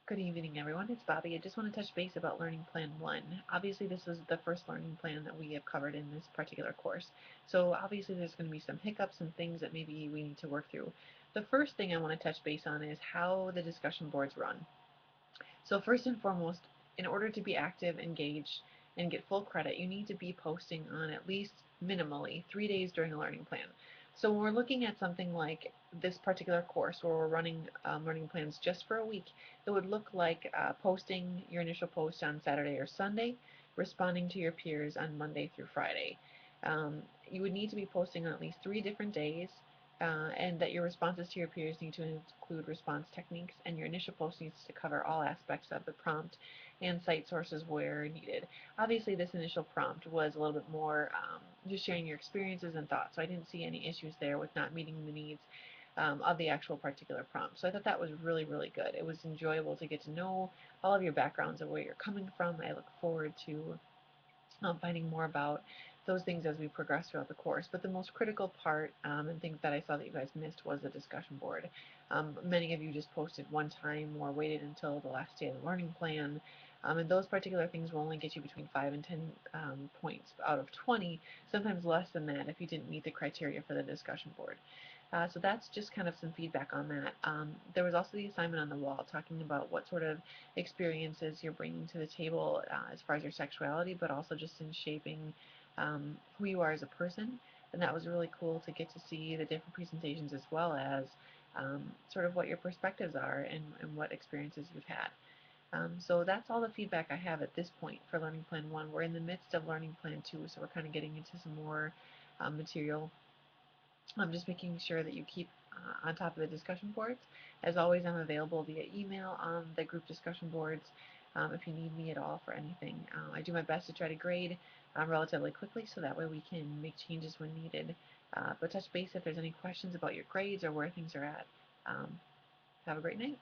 Good evening, everyone. It's Bobby. I just want to touch base about Learning Plan 1. Obviously, this was the first learning plan that we have covered in this particular course. So obviously, there's going to be some hiccups and things that maybe we need to work through. The first thing I want to touch base on is how the discussion boards run. So first and foremost, in order to be active, engaged, and get full credit, you need to be posting on at least minimally 3 days during a learning plan. So when we're looking at something like this particular course where we're running learning plans just for a week, it would look like posting your initial post on Saturday or Sunday, responding to your peers on Monday through Friday. You would need to be posting on at least 3 different days, and that your responses to your peers need to include response techniques, and your initial post needs to cover all aspects of the prompt and cite sources where needed. Obviously, this initial prompt was a little bit more just sharing your experiences and thoughts, so I didn't see any issues there with not meeting the needs of the actual particular prompt. So I thought that was really, really good. It was enjoyable to get to know all of your backgrounds and where you're coming from. I look forward to finding more about those things as we progress throughout the course. But the most critical part and things that I saw that you guys missed was the discussion board. Many of you just posted one time or waited until the last day of the learning plan. And those particular things will only get you between 5 and 10 points out of 20, sometimes less than that if you didn't meet the criteria for the discussion board. So that's just kind of some feedback on that. There was also the assignment on the wall talking about what sort of experiences you're bringing to the table as far as your sexuality, but also just in shaping who you are as a person. And that was really cool to get to see the different presentations as well as sort of what your perspectives are and what experiences you've had. So that's all the feedback I have at this point for Learning Plan 1. We're in the midst of Learning Plan 2, so we're kind of getting into some more material. I'm just making sure that you keep on top of the discussion boards. As always, I'm available via email on the group discussion boards if you need me at all for anything. I do my best to try to grade relatively quickly so that way we can make changes when needed. But touch base if there's any questions about your grades or where things are at. Um, have a great night.